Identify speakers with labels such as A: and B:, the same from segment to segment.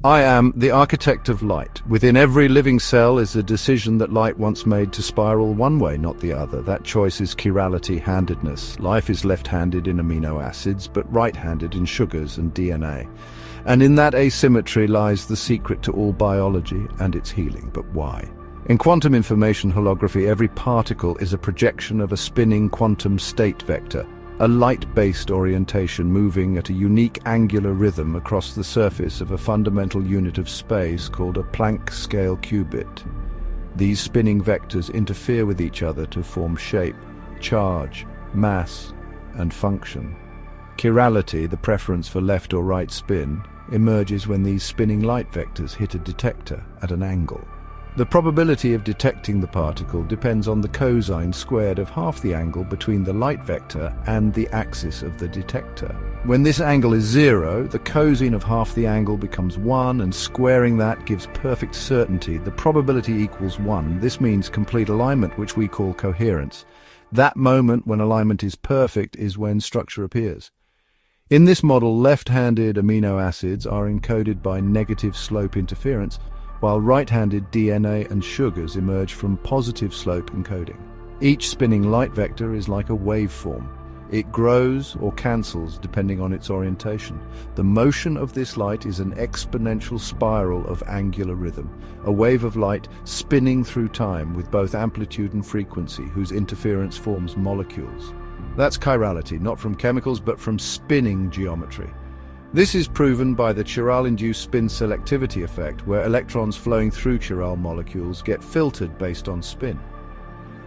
A: I am the architect of light. Within every living cell is a decision that light once made to spiral one way, not the other. That choice is chirality, handedness. Life is left-handed in amino acids, but right-handed in sugars and DNA. And in that asymmetry lies the secret to all biology and its healing. But why? In quantum information holography, every particle is a projection of a spinning quantum state vector, a light-based orientation moving at a unique angular rhythm across the surface of a fundamental unit of space called a Planck scale qubit. These spinning vectors interfere with each other to form shape, charge, mass, and function. Chirality, the preference for left or right spin, emerges when these spinning light vectors hit a detector at an angle. The probability of detecting the particle depends on the cosine squared of half the angle between the light vector and the axis of the detector. When this angle is 0, the cosine of half the angle becomes 1, and squaring that gives perfect certainty. The probability equals 1. This means complete alignment, which we call coherence. That moment when alignment is perfect is when structure appears. In this model, left-handed amino acids are encoded by negative slope interference, while right-handed DNA and sugars emerge from positive slope encoding. Each spinning light vector is like a waveform. It grows or cancels depending on its orientation. The motion of this light is an exponential spiral of angular rhythm, a wave of light spinning through time with both amplitude and frequency, whose interference forms molecules. That's chirality, not from chemicals but from spinning geometry. This is proven by the chiral-induced spin selectivity effect, where electrons flowing through chiral molecules get filtered based on spin.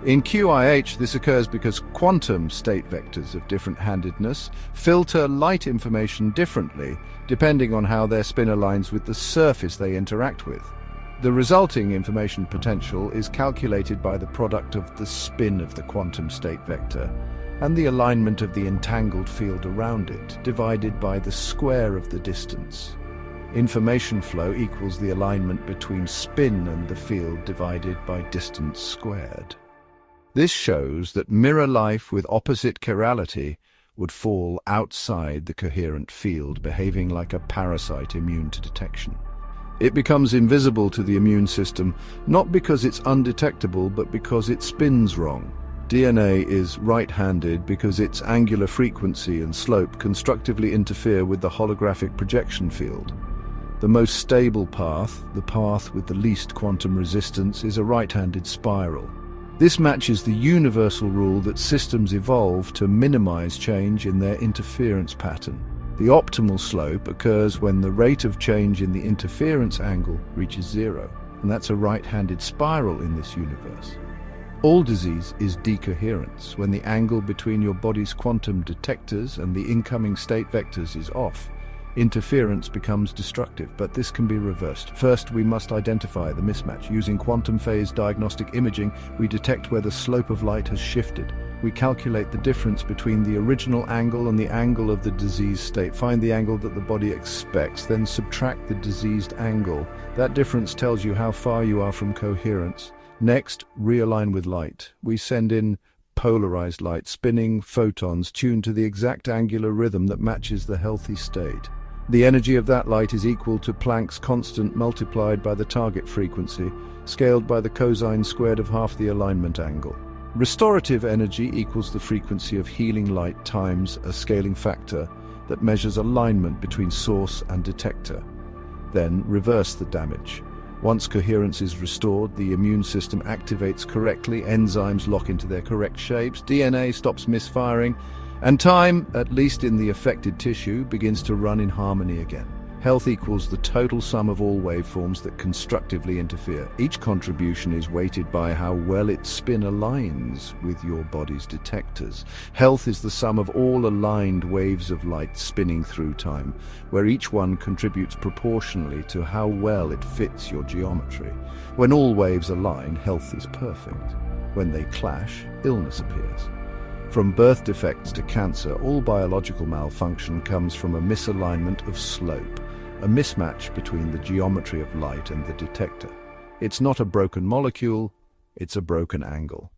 A: In QIH, this occurs because quantum state vectors of different handedness filter light information differently, depending on how their spin aligns with the surface they interact with. The resulting information potential is calculated by the product of the spin of the quantum state vector and the alignment of the entangled field around it, divided by the square of the distance. Information flow equals the alignment between spin and the field divided by distance squared. This shows that mirror life with opposite chirality would fall outside the coherent field, behaving like a parasite immune to detection. It becomes invisible to the immune system, not because it's undetectable, but because it spins wrong. DNA is right-handed because its angular frequency and slope constructively interfere with the holographic projection field. The most stable path, the path with the least quantum resistance, is a right-handed spiral. This matches the universal rule that systems evolve to minimize change in their interference pattern. The optimal slope occurs when the rate of change in the interference angle reaches 0, and that's a right-handed spiral in this universe. All disease is decoherence, when the angle between your body's quantum detectors and the incoming state vectors is off. Interference becomes destructive, but this can be reversed. First, we must identify the mismatch. Using quantum phase diagnostic imaging, we detect where the slope of light has shifted. We calculate the difference between the original angle and the angle of the diseased state. Find the angle that the body expects, then subtract the diseased angle. That difference tells you how far you are from coherence. Next, realign with light. We send in polarized light, spinning photons tuned to the exact angular rhythm that matches the healthy state. The energy of that light is equal to Planck's constant multiplied by the target frequency, scaled by the cosine squared of half the alignment angle. Restorative energy equals the frequency of healing light times a scaling factor that measures alignment between source and detector. Then reverse the damage. Once coherence is restored, the immune system activates correctly, enzymes lock into their correct shapes, DNA stops misfiring, and time, at least in the affected tissue, begins to run in harmony again. Health equals the total sum of all waveforms that constructively interfere. Each contribution is weighted by how well its spin aligns with your body's detectors. Health is the sum of all aligned waves of light spinning through time, where each one contributes proportionally to how well it fits your geometry. When all waves align, health is perfect. When they clash, illness appears. From birth defects to cancer, all biological malfunction comes from a misalignment of slope, a mismatch between the geometry of light and the detector. It's not a broken molecule, it's a broken angle.